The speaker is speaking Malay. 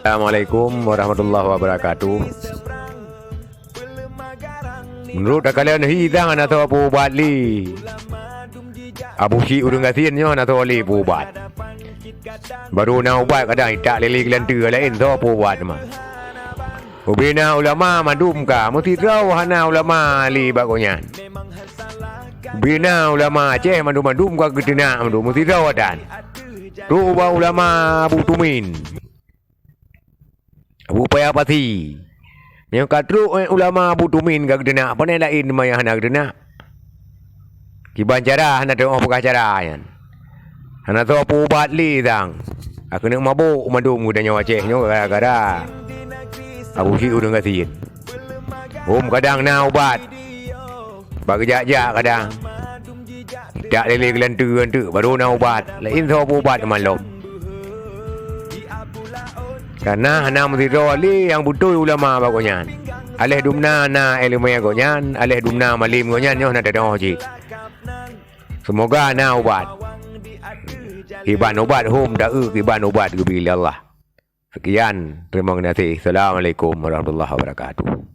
Assalamualaikum warahmatullahi wabarakatuh. Menurut kalian hidang atau apa ubat li? Abu si urung gasinnya atau li ubat. Baru na ubat kadang tak lele gelantu lain tu apa ubat mah. Ubina ulama madum ka mesti tahu hana ulama li bagonya. Ubina ulama Aceh madum ka gedena madum mesti tahu dan. Tu ulama Abu Tumin. Abu Payapati. Yang katru ulama Abu Tumin gak dena apa ni lain maya hana dena. Kiban cara hana tengok apa cara yan. Hana tu apa ubat li tang. Aku nak mabuk madum gudanya Aceh nyo gara-gara Abu si udang gasin. Kadang na ubat. Bagi jak-jak kadang. Tak lele gelantu baru na ubat. Lain tu apa ubat malam. Karena hana mesti ali yang betul ulama bagonyan. Aleh dumna na ilmu yang gonyan, aleh dumna malim gonyan nyo na dadang haji. Semoga na ubat. Iban ubat hum da'u iban ubat bila Allah. Sekian, terima kasih. Assalamualaikum warahmatullahi wabarakatuh.